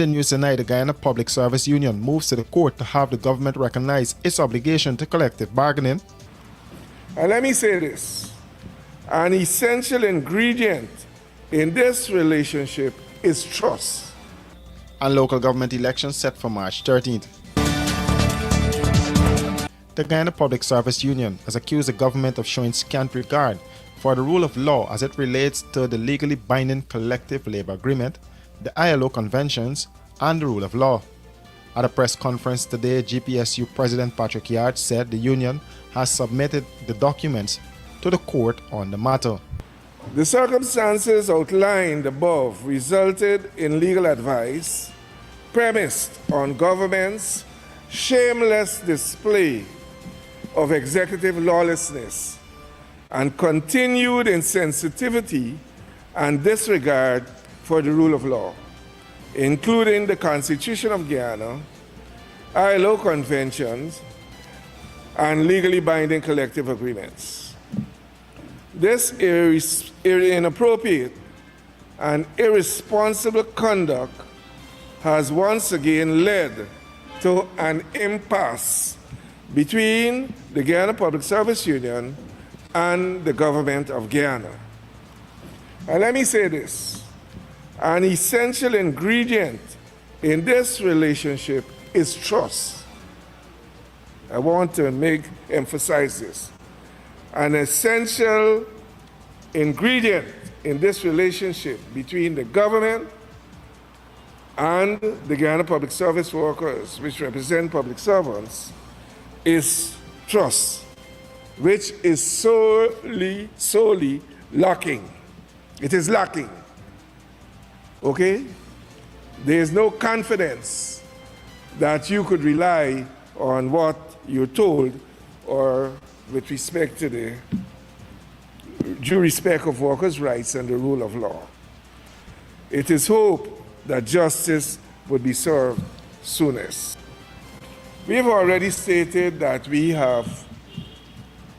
the news tonight, the Guyana Public Service Union moves to the court to have the government recognize its obligation to collective bargaining. And let me say this, an essential ingredient in this relationship is trust. And local government elections set for March 13th. The Guyana Public Service Union has accused the government of showing scant regard for the rule of law as it relates to the legally binding collective labor agreement, the ILO conventions, and the rule of law. At a press conference today, GPSU President Patrick Yard said the union has submitted the documents to the court on the matter. The circumstances outlined above resulted in legal advice premised on government's shameless display of executive lawlessness and continued insensitivity and disregard for the rule of law, including the Constitution of Guyana, ILO conventions, and legally binding collective agreements. This inappropriate and irresponsible conduct has once again led to an impasse between the Guyana Public Service Union and the government of Guyana. And let me say this, an essential ingredient in this relationship is trust. I want to emphasize this. An essential ingredient in this relationship between the government and the Guyana Public Service workers, which represent public servants, is trust, which is solely lacking. It is lacking. Okay? There is no confidence that you could rely on what you're told or with respect to the due respect of workers' rights and the rule of law. It is hope that justice would be served soonest. We have already stated that we have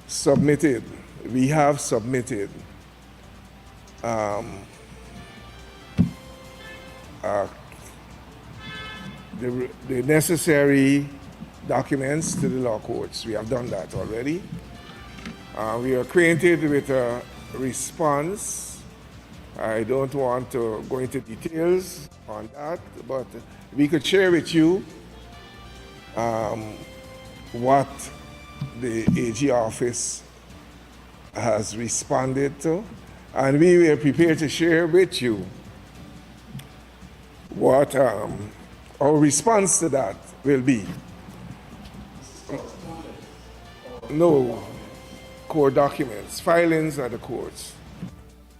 submitted the necessary documents to the law courts. We have done that already. We are acquainted with a response. I don't want to go into details on that, but we could share with you what the AG office has responded to, and we were prepared to share with you what our response to that will be. No court documents, filings at the courts.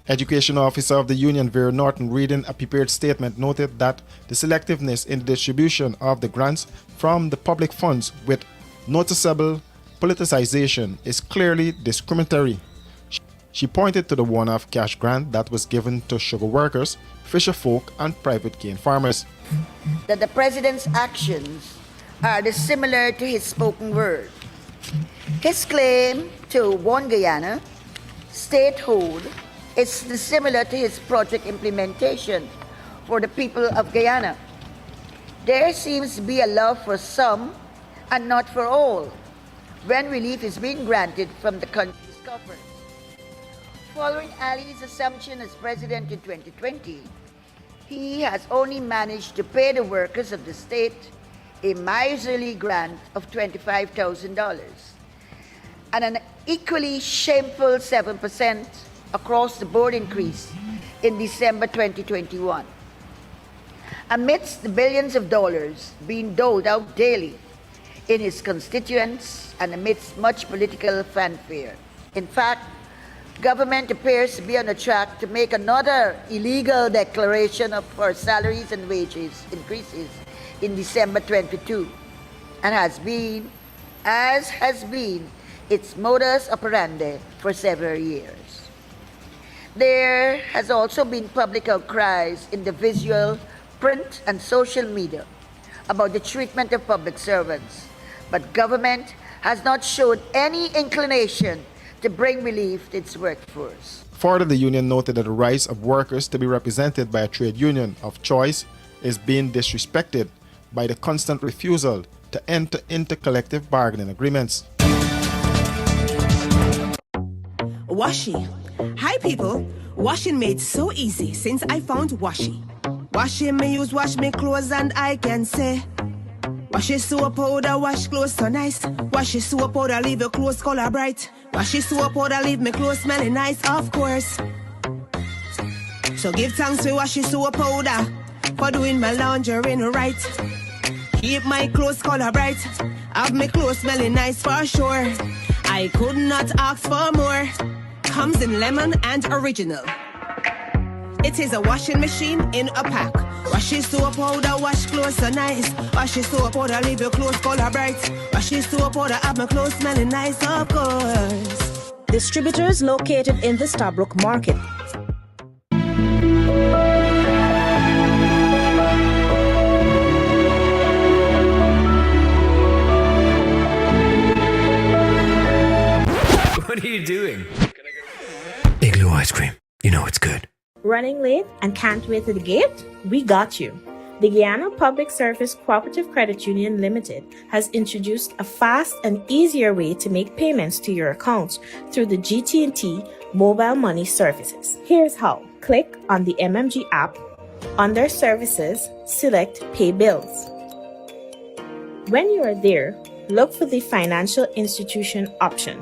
Education Officer of the Union, Vera Norton, reading a prepared statement, noted that the selectiveness in the distribution of the grants from the public funds with noticeable politicization is clearly discriminatory. She pointed to the one-off cash grant that was given to sugar workers, fisher folk, and private cane farmers. That the president's actions are dissimilar to his spoken word. His claim to One Guyana, statehood, is similar to his project implementation for the people of Guyana. There seems to be a love for some and not for all when relief is being granted from the country's coffers. Following Ali's assumption as president in 2020, he has only managed to pay the workers of the state a miserly grant of $25,000 and an equally shameful 7% across-the-board increase in December 2021. Amidst the billions of dollars being doled out daily in his constituents and amidst much political fanfare. In fact, government appears to be on a track to make another illegal declaration for salaries and wages increases in December 22, and has been its modus operandi for several years. There has also been public outcries in the visual, print, and social media about the treatment of public servants, but government has not shown any inclination to bring relief to its workforce. Further, the union noted that the rights of workers to be represented by a trade union of choice is being disrespected by the constant refusal to enter into collective bargaining agreements. Washi. Hi people. Washing made so easy since I found Washi. Washing me use wash me clothes and I can say Washi soap powder wash clothes so nice. Washi soap powder leave your clothes color bright. Washi soap powder leave me clothes smelling nice, of course. So give thanks to Washi soap powder for doing my laundry right. Keep my clothes color bright. Have my clothes smelling nice for sure. I could not ask for more. Comes in lemon and original. It is a washing machine in a pack. Washi soap powder wash clothes so nice. Washi soap powder leave your clothes color bright. Washi soap powder have my clothes smelling nice, of course. Distributors located in the Stabrook Market. What are you doing? Igloo ice cream. You know it's good. Running late and can't wait to the gate? We got you. The Guyana Public Service Cooperative Credit Union Limited has introduced a fast and easier way to make payments to your accounts through the GT&T mobile money services. Here's how. Click on the MMG app. Under Services, select Pay Bills. When you are there, look for the Financial Institution option.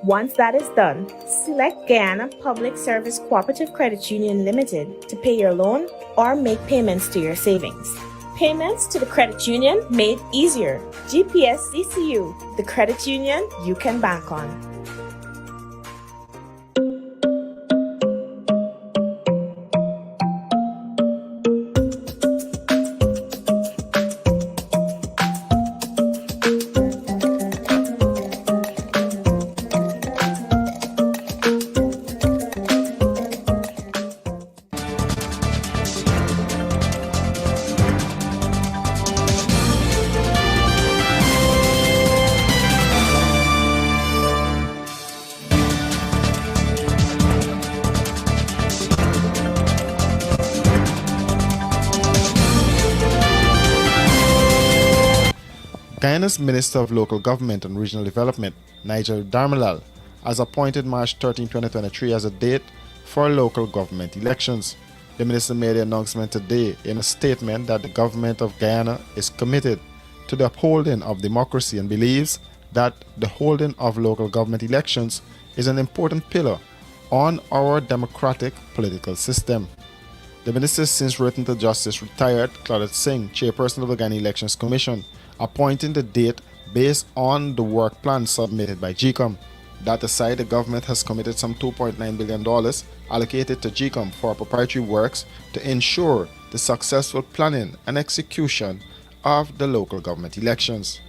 Once that is done, select Guyana Public Service Cooperative Credit Union Limited to pay your loan or make payments to your savings. Payments to the credit union made easier. GPS CCU, the credit union you can bank on. Guyana's Minister of Local Government and Regional Development, Nigel Darmalal, has appointed March 13, 2023 as a date for local government elections. The minister made the announcement today in a statement that the government of Guyana is committed to the upholding of democracy and believes that the holding of local government elections is an important pillar on our democratic political system. The minister has since written to Justice Retired Claudette Singh, chairperson of the Guyana Elections Commission, appointing the date based on the work plan submitted by GECOM. That aside, the government has committed some $2.9 billion allocated to GECOM for proprietary works to ensure the successful planning and execution of the local government elections.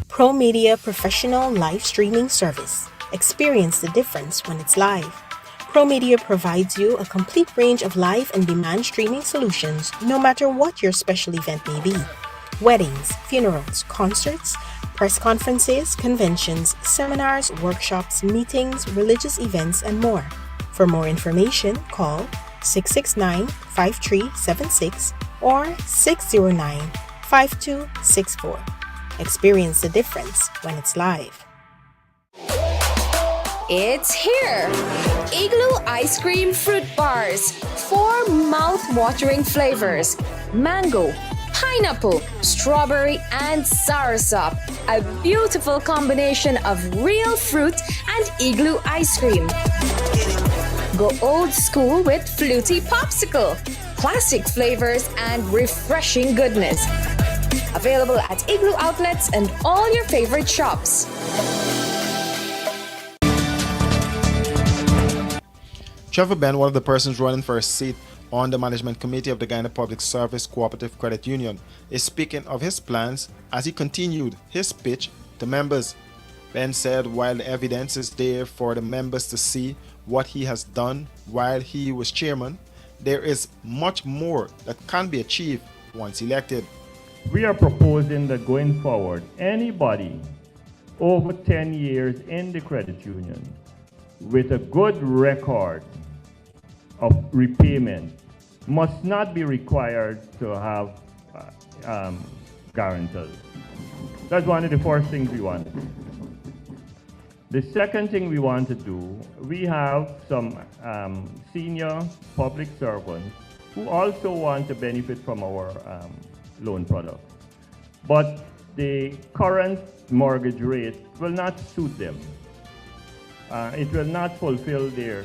Pro Media Professional Live Streaming Service. Experience the difference when it's live. Pro Media provides you a complete range of live and demand streaming solutions no matter what your special event may be. Weddings, funerals, concerts, press conferences, conventions, seminars, workshops, meetings, religious events, and more. For more information, call 669-5376 or 609-5264. Experience the difference when it's live. It's here! Igloo Ice Cream Fruit Bars. 4 mouth-watering flavors. Mango, pineapple, strawberry, and soursop. A beautiful combination of real fruit and igloo ice cream. Go old school with Fluty Popsicle. Classic flavors and refreshing goodness. Available at Igloo outlets and all your favorite shops. Trevor Ben, one of the persons running for a seat on the Management Committee of the Guyana Public Service Cooperative Credit Union, is speaking of his plans as he continued his pitch to members. Ben said while the evidence is there for the members to see what he has done while he was chairman, there is much more that can be achieved once elected. We are proposing that going forward, anybody over 10 years in the credit union with a good record of repayment must not be required to have guarantors. That's one of the first things we want to do. The second thing we want to do, we have some senior public servants who also want to benefit from our loan product. But the current mortgage rate will not suit them. It will not fulfill their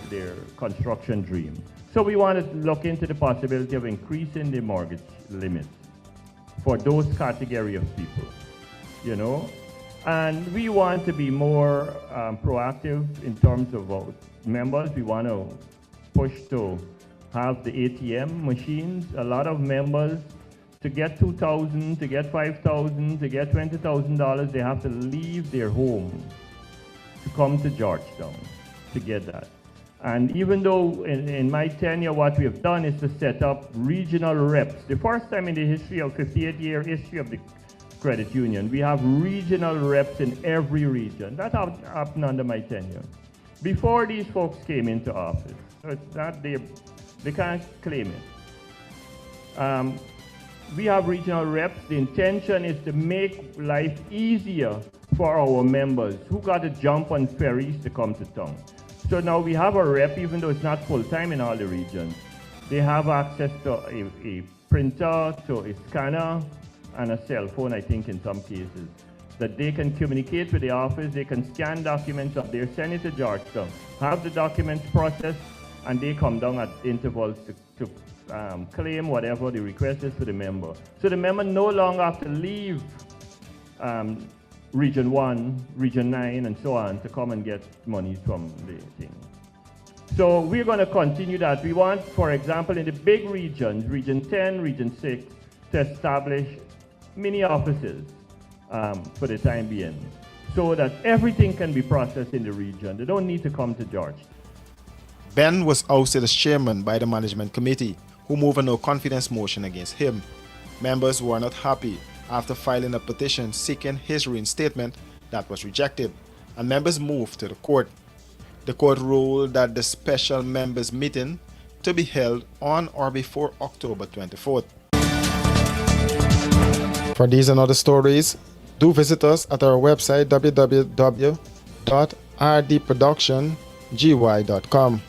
construction dream. So we want to look into the possibility of increasing the mortgage limit for those category of people, you know. And we want to be more proactive in terms of our members. We want to push to have the ATM machines. A lot of members, to get $2,000, to get $5,000, to get $20,000, they have to leave their home to come to Georgetown to get that. And even though in my tenure, what we have done is to set up regional reps. The first time in the history of 58-year history of the credit union, we have regional reps in every region. That happened under my tenure. Before these folks came into office, so it's not they can't claim it. We have regional reps. The intention is to make life easier for our members who got to jump on ferries to come to town. So now we have a rep, even though it's not full-time in all the regions. They have access to a printer, to a scanner, and a cell phone, I think, in some cases, that they can communicate with the office. They can scan documents up there, send it to Georgetown, have the documents processed, and they come down at intervals to claim whatever the request is for the member. So the member no longer have to leave Region 1, Region 9, and so on to come and get monies from the thing. So we're going to continue that. We want, for example, in the big regions, Region 10, Region 6, to establish mini offices for the time being, so that everything can be processed in the region. They don't need to come to Georgetown. Ben was ousted as chairman by the Management Committee, who moved a no confidence motion against him. Members were not happy after filing a petition seeking his reinstatement that was rejected, and members moved to the court. The court ruled that the special members meeting to be held on or before October 24th. For these and other stories, do visit us at our website www.rdproductiongy.com.